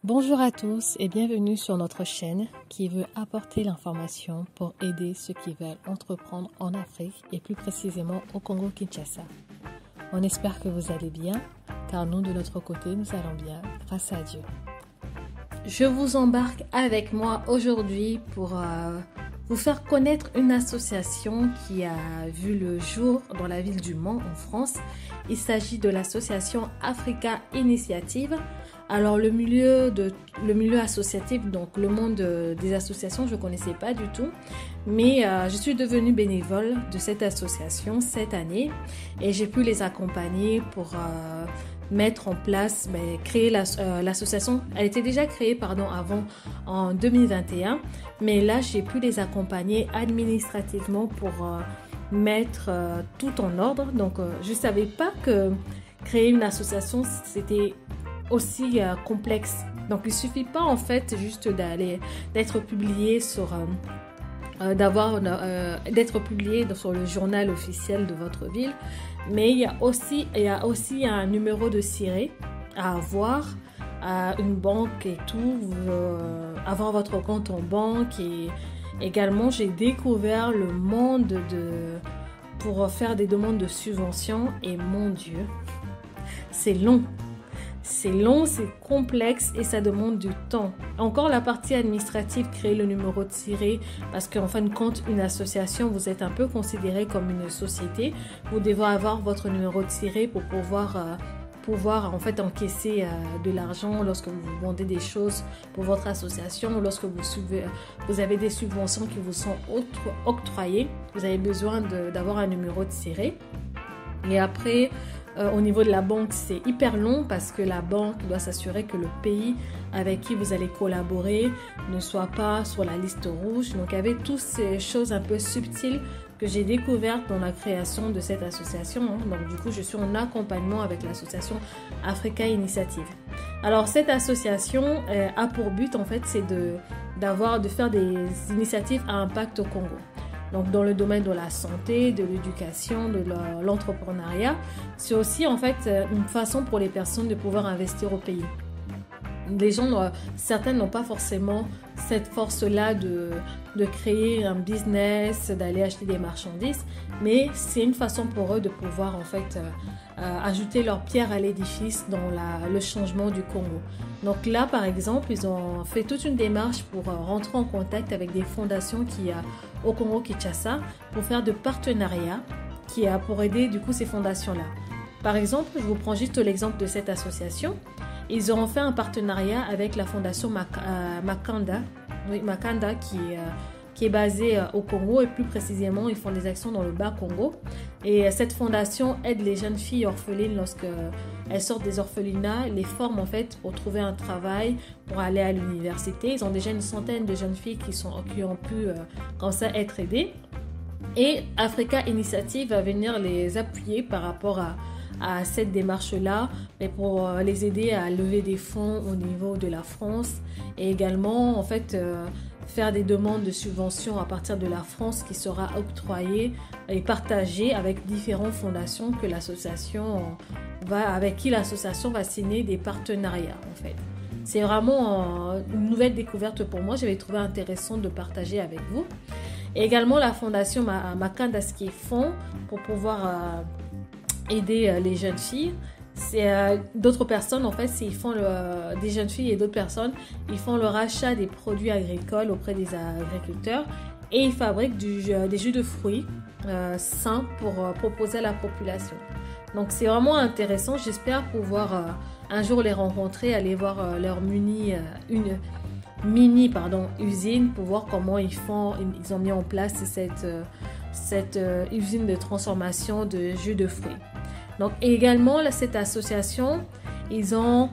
Bonjour à tous et bienvenue sur notre chaîne qui veut apporter l'information pour aider ceux qui veulent entreprendre en Afrique et plus précisément au Congo-Kinshasa. On espère que vous allez bien car nous de notre côté nous allons bien grâce à Dieu. Je vous embarque avec moi aujourd'hui pour vous faire connaître une association qui a vu le jour dans la ville du Mans en France. Il s'agit de l'association Africa Initiative. Alors le milieu associatif, donc le monde des associations, je ne connaissais pas du tout. Mais je suis devenue bénévole de cette association cette année et j'ai pu les accompagner pour mettre en place, créer l'association. Elle était déjà créée avant en 2021, mais là j'ai pu les accompagner administrativement pour mettre tout en ordre. Donc je ne savais pas que créer une association c'était aussi complexe. Donc il suffit pas en fait juste d'être publié sur d'être publié sur le journal officiel de votre ville, mais il y a aussi un numéro de siret à avoir, une banque et tout, avoir votre compte en banque. Et également j'ai découvert le monde pour faire des demandes de subventions et mon Dieu, c'est long. C'est long, c'est complexe et ça demande du temps. Encore la partie administrative, créer le numéro de siret, parce qu'en fin de compte, une association, vous êtes un peu considéré comme une société. Vous devez avoir votre numéro de siret pour pouvoir en fait encaisser de l'argent lorsque vous vendez des choses pour votre association, lorsque vous avez des subventions qui vous sont octroyées. Vous avez besoin d'avoir un numéro de siret. Et après, au niveau de la banque, c'est hyper long parce que la banque doit s'assurer que le pays avec qui vous allez collaborer ne soit pas sur la liste rouge. Donc, il y avait toutes ces choses un peu subtiles que j'ai découvertes dans la création de cette association. Donc, du coup, je suis en accompagnement avec l'association Africa Initiative. Alors, cette association a pour but, en fait, c'est de faire des initiatives à impact au Congo. Donc dans le domaine de la santé, de l'éducation, de l'entrepreneuriat, c'est aussi en fait une façon pour les personnes de pouvoir investir au pays. Les gens, certains n'ont pas forcément cette force-là de créer un business, d'aller acheter des marchandises, mais c'est une façon pour eux de pouvoir en fait ajouter leur pierre à l'édifice dans le changement du Congo. Donc là, par exemple, ils ont fait toute une démarche pour rentrer en contact avec des fondations qui au Congo-Kinshasa pour faire de partenariats pour aider du coup ces fondations-là. Par exemple, je vous prends juste l'exemple de cette association. Ils ont fait un partenariat avec la fondation Makanda, qui est basée au Congo et plus précisément, ils font des actions dans le Bas-Congo. Et cette fondation aide les jeunes filles orphelines lorsqu'elles sortent des orphelinats, les forment en fait pour trouver un travail, pour aller à l'université. Ils ont déjà une centaine de jeunes filles qui ont pu comme ça être aidées. Et Africa Initiative va venir les appuyer par rapport à cette démarche-là, mais pour les aider à lever des fonds au niveau de la France et également en fait faire des demandes de subventions à partir de la France qui sera octroyée et partagée avec différentes fondations avec qui l'association va signer des partenariats en fait. C'est vraiment une nouvelle découverte pour moi, j'avais trouvé intéressant de partager avec vous. Et également la fondation Makanda, ce qu'ils font pour pouvoir aider les jeunes filles. C'est d'autres personnes en fait, ils font des jeunes filles et d'autres personnes, ils font le rachat des produits agricoles auprès des agriculteurs et ils fabriquent des jus de fruits sains pour proposer à la population. Donc c'est vraiment intéressant, j'espère pouvoir un jour les rencontrer, aller voir leur mini usine pour voir comment ils ont mis en place cette usine de transformation de jus de fruits. Donc également cette association, ils ont un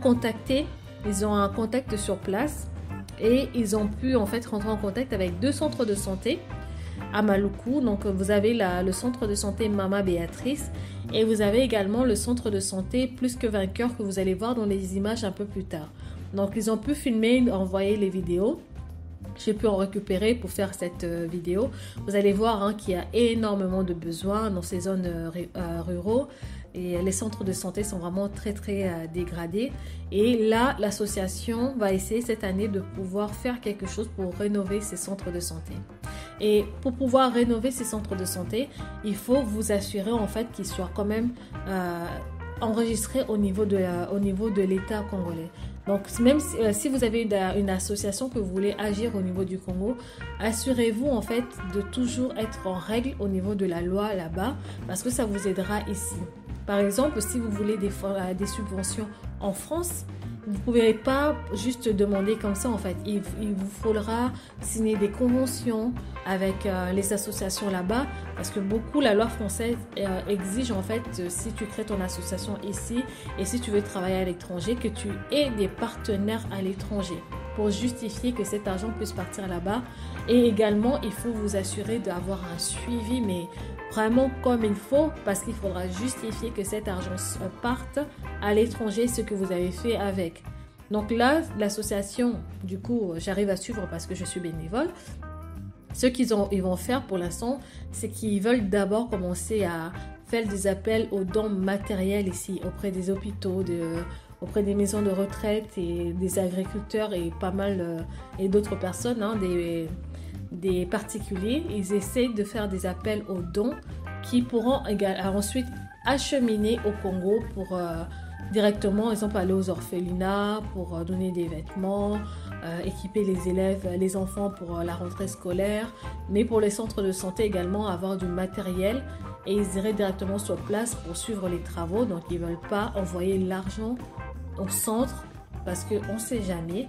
contact sur place et ils ont pu en fait rentrer en contact avec 2 centres de santé à Maluku. Donc vous avez le centre de santé Mama Béatrice et vous avez également le centre de santé Plus que Vainqueur que vous allez voir dans les images un peu plus tard. Donc ils ont pu filmer, envoyer les vidéos. J'ai pu en récupérer pour faire cette vidéo. Vous allez voir qu'il y a énormément de besoins dans ces zones ruraux. et les centres de santé sont vraiment très très dégradés. Et là, l'association va essayer cette année de pouvoir faire quelque chose pour rénover ces centres de santé. Et pour pouvoir rénover ces centres de santé, il faut vous assurer en fait qu'ils soient quand même enregistrés au niveau de l'État congolais. Donc, même si vous avez une association que vous voulez agir au niveau du Congo, assurez-vous en fait de toujours être en règle au niveau de la loi là-bas parce que ça vous aidera ici. Par exemple, si vous voulez des subventions en France, vous ne pouvez pas juste demander comme ça en fait. Il vous faudra signer des conventions avec les associations là-bas parce que la loi française exige en fait si tu crées ton association ici et si tu veux travailler à l'étranger que tu aies des partenaires à l'étranger pour justifier que cet argent puisse partir là-bas. Et également, il faut vous assurer d'avoir un suivi mais vraiment comme il faut parce qu'il faudra justifier que cet argent parte à l'étranger, ce que vous avez fait avec. Donc là, l'association, du coup, j'arrive à suivre parce que je suis bénévole. Ce ils vont faire pour l'instant, c'est qu'ils veulent d'abord commencer à faire des appels aux dons matériels ici, auprès des hôpitaux, auprès des maisons de retraite et des agriculteurs et pas mal et d'autres personnes, hein, des particuliers. Ils essayent de faire des appels aux dons qui pourront ensuite acheminer au Congo pour directement, exemple, aller aux orphelinats pour donner des vêtements, équiper les élèves, les enfants pour la rentrée scolaire, mais pour les centres de santé également avoir du matériel et ils iraient directement sur place pour suivre les travaux. Donc ils ne veulent pas envoyer l'argent au centre parce qu'on ne sait jamais,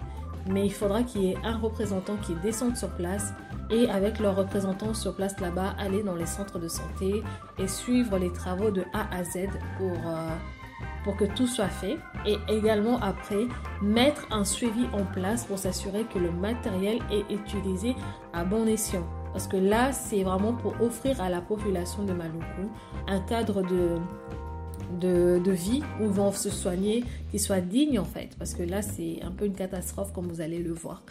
mais il faudra qu'il y ait un représentant qui descende sur place et avec leurs représentants sur place là-bas, aller dans les centres de santé et suivre les travaux de A à Z pour que tout soit fait et également après mettre un suivi en place pour s'assurer que le matériel est utilisé à bon escient. Parce que là, c'est vraiment pour offrir à la population de Maluku un cadre de vie où ils vont se soigner, qui soit digne en fait. Parce que là, c'est un peu une catastrophe comme vous allez le voir.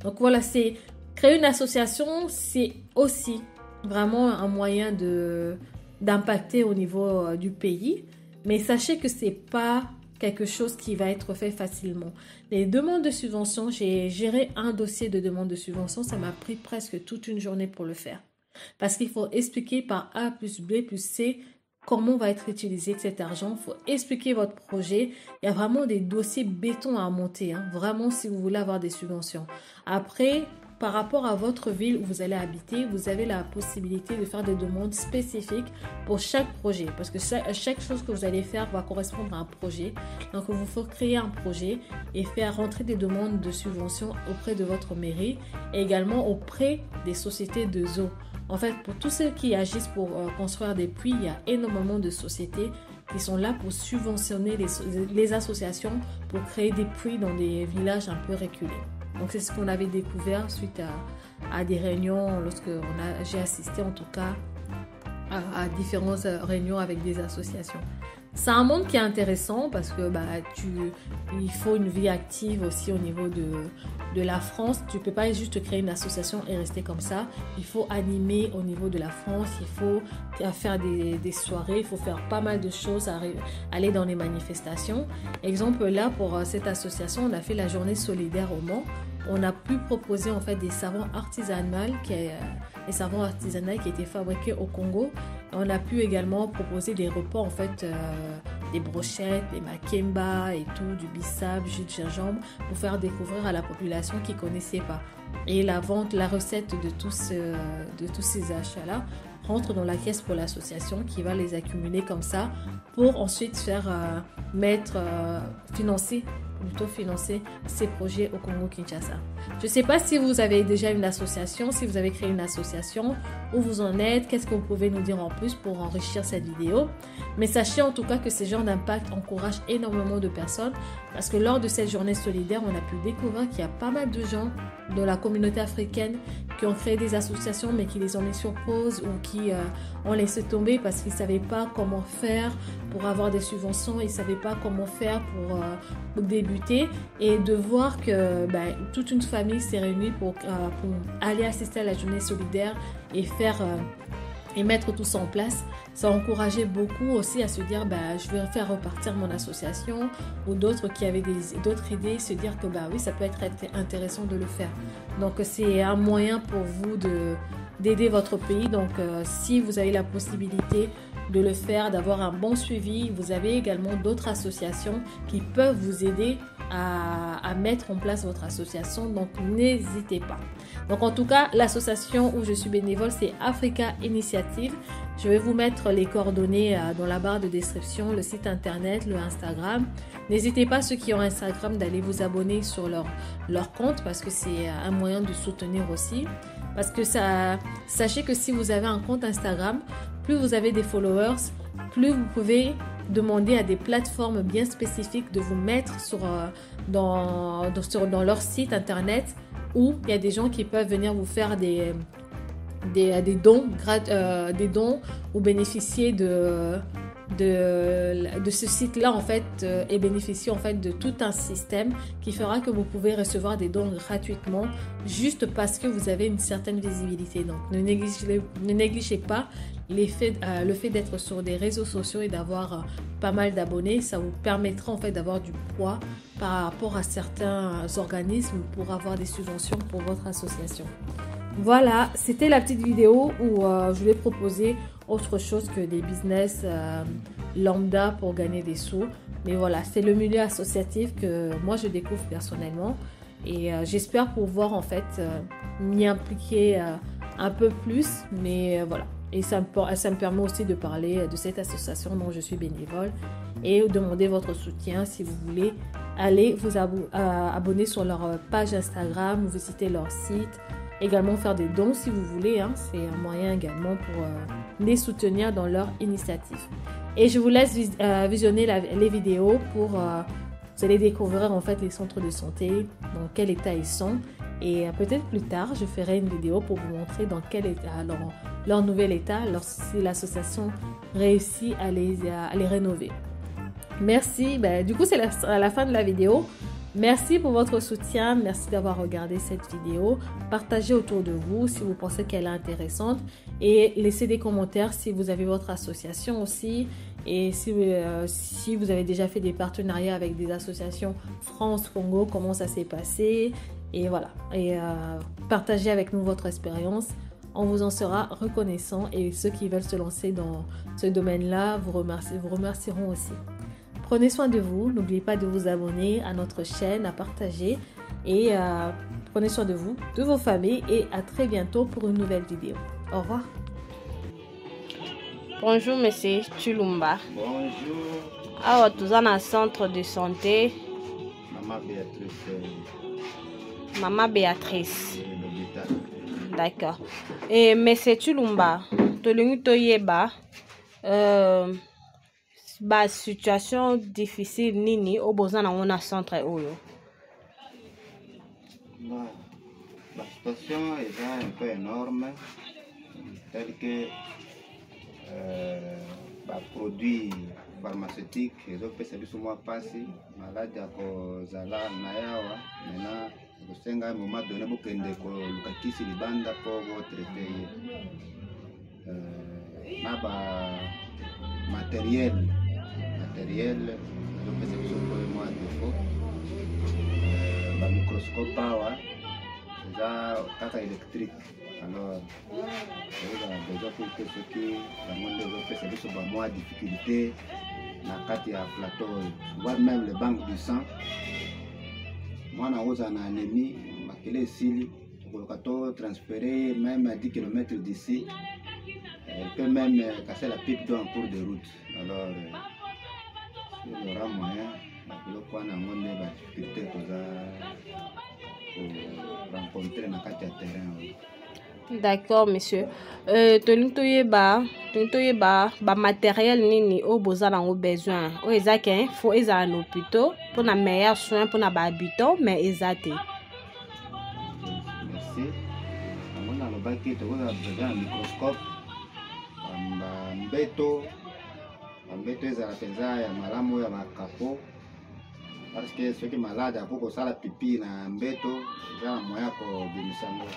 Donc voilà, créer une association, c'est aussi vraiment un moyen d'impacter au niveau du pays. Mais sachez que ce n'est pas quelque chose qui va être fait facilement. Les demandes de subvention, j'ai géré un dossier de demande de subvention. Ça m'a pris presque toute une journée pour le faire. Parce qu'il faut expliquer par A plus B plus C comment va être utilisé cet argent. Il faut expliquer votre projet. Il y a vraiment des dossiers béton à monter. Hein. Vraiment, si vous voulez avoir des subventions. Après, par rapport à votre ville où vous allez habiter, vous avez la possibilité de faire des demandes spécifiques pour chaque projet. Parce que chaque chose que vous allez faire va correspondre à un projet. Donc, il vous faut créer un projet et faire rentrer des demandes de subventions auprès de votre mairie et également auprès des sociétés de eau. En fait, pour tous ceux qui agissent pour construire des puits, il y a énormément de sociétés qui sont là pour subventionner les associations pour créer des puits dans des villages un peu reculés. Donc, c'est ce qu'on avait découvert suite à des réunions, j'ai assisté en tout cas à différentes réunions avec des associations. C'est un monde qui est intéressant parce que il faut une vie active aussi au niveau de la France. Tu ne peux pas juste créer une association et rester comme ça. Il faut animer au niveau de la France, il faut faire des soirées, il faut faire pas mal de choses, aller dans les manifestations. Exemple là, pour cette association, on a fait la journée solidaire au Mans. On a pu proposer en fait des savons artisanaux qui étaient fabriqués au Congo. On a pu également proposer des repas en fait, des brochettes, des makemba et tout, du bissap, jus de gingembre pour faire découvrir à la population qui ne connaissait pas. Et la recette de tous ces achats-là rentre dans la caisse pour l'association qui va les accumuler comme ça pour ensuite financer ces projets au Congo-Kinshasa. Je ne sais pas si vous avez déjà une association, si vous avez créé une association, où vous en êtes, qu'est-ce que vous pouvez nous dire en plus pour enrichir cette vidéo. Mais sachez en tout cas que ces genres d'impact encouragent énormément de personnes parce que lors de cette journée solidaire, on a pu découvrir qu'il y a pas mal de gens de la communauté africaine qui ont créé des associations mais qui les ont mis sur pause ou qui ont laissé tomber parce qu'ils ne savaient pas comment faire pour avoir des subventions, ils ne savaient pas comment faire pour débuter et de voir que toute une famille s'est réunie pour aller assister à la journée solidaire et faire et mettre tout ça en place, ça encourageait beaucoup aussi à se dire je vais faire repartir mon association, ou d'autres qui avaient d'autres idées, se dire que oui, ça peut être intéressant de le faire. Donc c'est un moyen pour vous d'aider votre pays. Donc si vous avez la possibilité de le faire, d'avoir un bon suivi, vous avez également d'autres associations qui peuvent vous aider à mettre en place votre association, donc n'hésitez pas. Donc en tout cas, l'association où je suis bénévole, c'est Africa Initiative. Je vais vous mettre les coordonnées dans la barre de description, le site internet, le Instagram. N'hésitez pas, ceux qui ont Instagram, d'aller vous abonner sur leur compte, parce que c'est un moyen de soutenir aussi. Parce que sachez que si vous avez un compte Instagram, plus vous avez des followers, plus vous pouvez demander à des plateformes bien spécifiques de vous mettre dans leur site internet, où il y a des gens qui peuvent venir vous faire des dons ou bénéficier de ce site-là en fait, et bénéficier en fait de tout un système qui fera que vous pouvez recevoir des dons gratuitement, juste parce que vous avez une certaine visibilité. Donc ne négligez pas le fait d'être sur des réseaux sociaux et d'avoir pas mal d'abonnés. Ça vous permettra en fait d'avoir du poids par rapport à certains organismes pour avoir des subventions pour votre association. Voilà, c'était la petite vidéo où je voulais proposer autre chose que des business lambda pour gagner des sous. Mais voilà, c'est le milieu associatif que moi je découvre personnellement, et j'espère pouvoir en fait m'y impliquer un peu plus. Mais voilà, et ça me permet aussi de parler de cette association dont je suis bénévole, et demander votre soutien si vous voulez aller vous abonner sur leur page Instagram, visiter leur site. Également faire des dons si vous voulez, hein. C'est un moyen également pour les soutenir dans leur initiative. Et je vous laisse visionner les vidéos pour vous allez découvrir en fait les centres de santé, dans quel état ils sont, et peut-être plus tard je ferai une vidéo pour vous montrer dans quel état leur nouvel état, si l'association réussit à les rénover. Merci, du coup c'est la fin de la vidéo. Merci pour votre soutien, merci d'avoir regardé cette vidéo. Partagez autour de vous si vous pensez qu'elle est intéressante, et laissez des commentaires si vous avez votre association aussi, et si vous avez déjà fait des partenariats avec des associations France-Congo, comment ça s'est passé, et voilà. Et partagez avec nous votre expérience, on vous en sera reconnaissant, et ceux qui veulent se lancer dans ce domaine-là vous remercieront aussi. Prenez soin de vous, n'oubliez pas de vous abonner à notre chaîne, à partager, et prenez soin de vous, de vos familles, et à très bientôt pour une nouvelle vidéo. Au revoir. Bonjour monsieur Chulumba. Bonjour. Alors, nous sommes dans un centre de santé. Maman Béatrice. D'accord. Et monsieur Chulumba, situation difficile nini au besoin dans un centre oyo. La situation est un peu énorme, tel que produits pharmaceutiques, ils ont fait sur moi passer malade à cause de la nayawa. Maintenant, au un moment donné, vous pouvez le libanda pour votre pays. Matériel, donc c'est sur moi défaut. Microscope power, c'est ça, caca électrique. Alors, on a besoin pour que ceux qui ont fait sur moi difficulté, la carte à plateau, voire même les banques du sang. Moi, on a une anémie, ma clé ici, pour transférer même à 10 km d'ici. Elle peut même casser la pipe d'eau en cours de route. Alors, il y aura moyen de difficulté pour rencontrer dans le terrain. D'accord, monsieur. Matériel nini au besoin au besoin. Au exact, faut les à l'hôpital pour la meilleur soin pour les habitants, mais exact. Merci. On a besoin d'un microscope. Mbeto ezala penza ya malamu ya makapo, parce que ceux qui malades à beaucoup ça la pipi na mbeto ezala moya ko bimisango.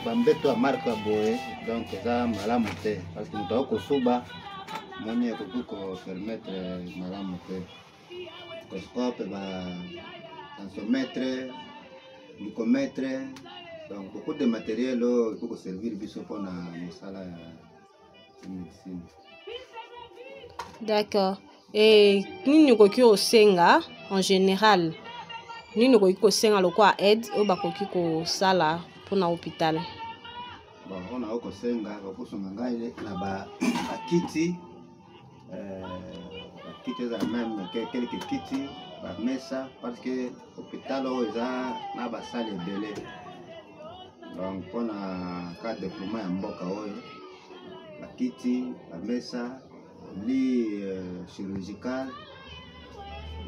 bambeto ya marque ya boye donc eza malamu te parce que moto akosuba moni ekoki kopermettre malamu te microscope tensiometre glucometre donc beaucoup de matériel oyo ekoki koservir biso mpona mosala ya médecine. D'accord. Et nini okoki kosenga en général nini okoki kosenga lokwa aide oyo bakoki kosala mpona hôpital? Bon, on a kosenga bakosunga ngai na bakiti bakiti eza même quelques kiti bamesa parce que hôpital oyo eza na basale ebele donc mpona ka déploiement ya mboka oyo bakiti bamesa lit chirurgical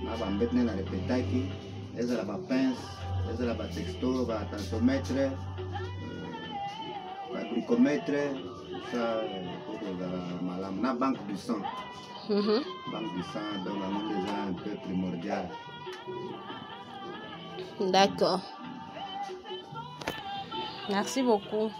na bambete nde na repetaki ezala bapince ezala batexto batensiometre baglucometre ça ezala malamu na banque du sang. Banque du sang donc yango nde eza un peu primordial. D'accord. Merci beaucoup.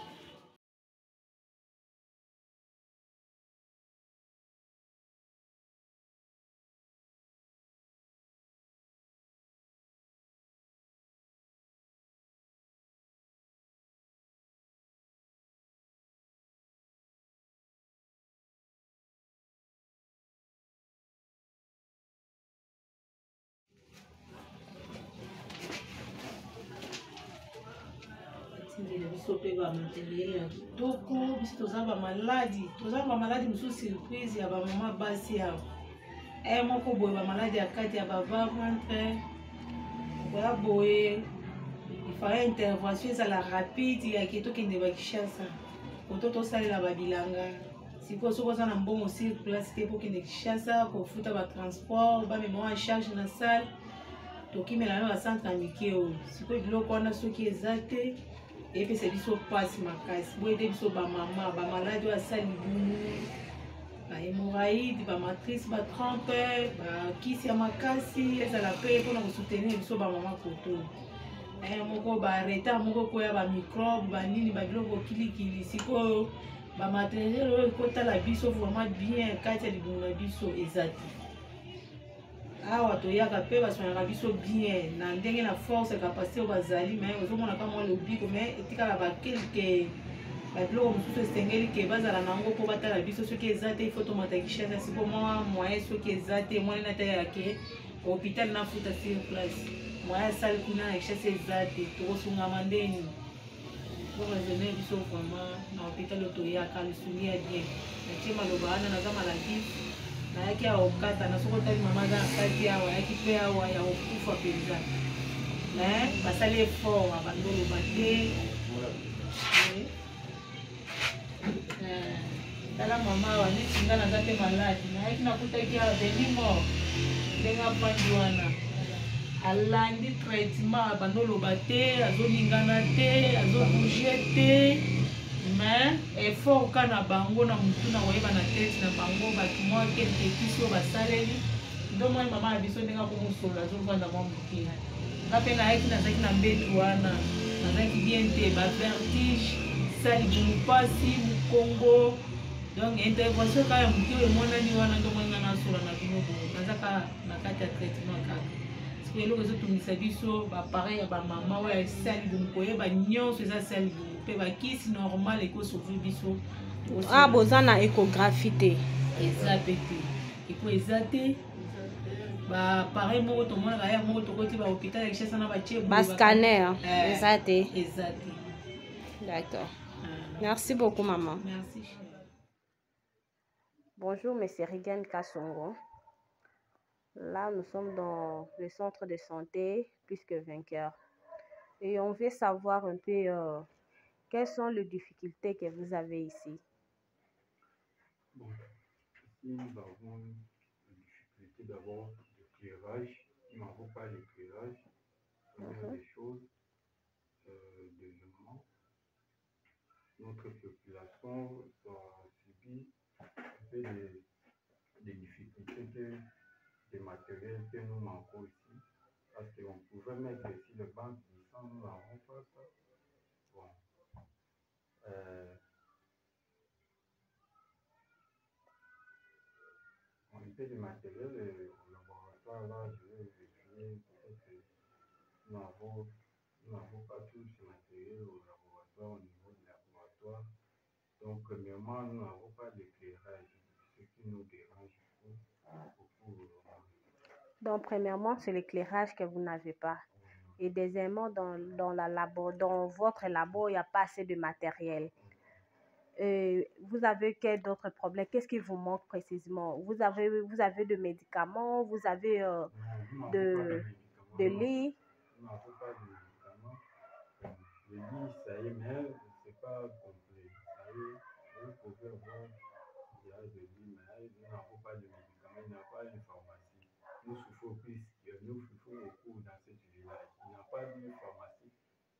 biso pe ba matériel ya kitoko biso toza ba maladi mosusu surprise ya ba mama basi ya moko boye ba maladi ya kati ya ba ventre koya boye ifaya intervention ezala rapide ya kitokende bakishasa koto tosalela babilanga sikoyo soki oza na mbongo sur place te pokende kishasa kofuta batransport bamema en charge na salle tokimela na bacentre ya mike oyo sikoyo biloko wana soki eza te epesa biso mpasi makasi boyede biso bamama bamaladi oyo asali libumu bahemorraide bamatrice batrompe bakisi ya makasi ezala mpe mpona kosoutenir biso bamama koto moko baretard moko koya bamicrobe banini babiloko kilikili sikoyo bamateriel oyo ekotala biso vraiment bien kati ya libumu na biso eza te awa toyaka mpe basonyaka biso bien na ndenge na force capacité oyo bazali me ozomonaka mwa lobiko me etikala bakelke babiloko mosusu esengeli ke bazala nango mpo batala biso soki eza te ifo tomata kishasa siko mwa moyen soki eza te mwanene atayake hôpital nafuta sur place moyen asali kuna na kishasa eza te tokosungama ndeni borazene biso vraiment na hôpital oyo toyaka lisulia bien natie maloba wana naza maladif nayaki awa okata na soki otali mama aza na kati awa ayaki mpe awa ya kokufa mpenza me basali effort abandoloba te tala mama awa neti nga naza mpe maladi nayaki nakutaki awa deni mort ndenge apandi wana alandi traitement abandoloba te azolingana te azobouge te mais effort ka na bango na mutu na koyeba na tete na bango bato mwa kelke kisi oyo basaleli ndo mwa mama ya biso ndenge akomosola azovanda mwa moke nga mpe nayaki nazalaki na mbetu wana nazalaki bien te bavertige sali bomu mpasi mokongo donc intervention kaka ya moke oyo emonani wana ndo mwenga nasola na bino boye nazaka na kati ya traitement kaka siko eloko ezotungisa biso bapareil ya bamama oyo esali bomu koyeba nyonso eza sali bomu mpe bakisi normal ekosauve biso boza na échographie te eza pe te eko eza te bapareil moko tomonaka ya moko tokoti bahôpital ya kishasa na batie bascanner eza te eza te. D'accord. Merci beaucoup maman. Merci. Bonjour monsieur Rigen Kassongo. Là nous sommes dans le centre de santé plus que vainqueur et on veut savoir un peu quelles sont les difficultés que vous avez ici. Bon, ici nous avons une difficulté d'abord d'éclairage. Nous n'avons pas d'éclairage. Première des choses, deuxièmement, notre population a subi un peu des difficultés des matériels que nous manquons ici. Parce qu'on pouvait mettre ici le banc du sang, nous n'avons pas ça. Bon. On fait du matériel au laboratoire, là, je vais vérifier, peut-être que nous n'avons pas tout ce matériel au laboratoire, au niveau du laboratoire. Donc, premièrement, nous n'avons pas d'éclairage, ce qui nous dérange beaucoup. Donc, premièrement, c'est l'éclairage que vous n'avez pas. Et deuxièmement, dans votre labo, il n'y a pas assez de matériel. Vous avez quel d'autres problèmes? Qu'est-ce qui vous manque précisément? Vous avez de médicaments, vous avez de lits? Nous n'avons pas de médicaments. Le lit, ça y est, mais ce n'est pas complet. Ça y est, vous pouvez voir, il y a des lits, mais nous n'avons pas de médicaments, il n'y a pas une pharmacie. Nous souffrons beaucoup dans ce village. Il n'y a pas de pharmacie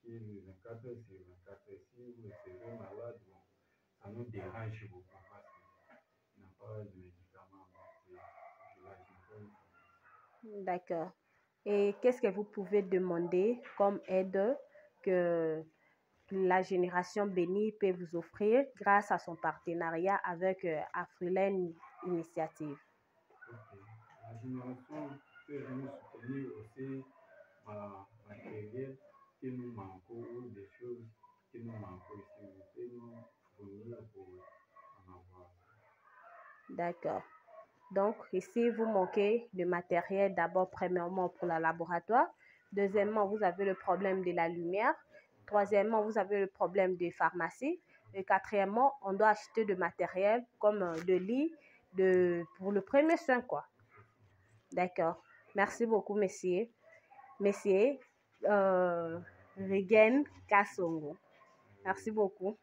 qui est 24 heures sur 24 heures. Si vous serez malade, bon, ça nous dérange beaucoup parce qu'il n'y a pas de médicaments dans ce village. D'accord. Et qu'est-ce que vous pouvez demander comme aide que la génération bénie peut vous offrir grâce à son partenariat avec Afrilaine Initiative? Okay. La génération peut nous soutenir aussi matériel qui nous manque ou des choses qui nous manquent ici. Vous pouvez nous fournir pour en avoir. D'accord. Donc, ici, vous manquez de matériel d'abord, premièrement, pour le laboratoire. Deuxièmement, vous avez le problème de la lumière. Troisièmement, vous avez le problème des pharmacies. Et quatrièmement, on doit acheter de matériel comme de lit pour le premier soin, quoi. D'accord. Merci beaucoup, messieurs. Messieurs Regen Kasongo. Merci beaucoup.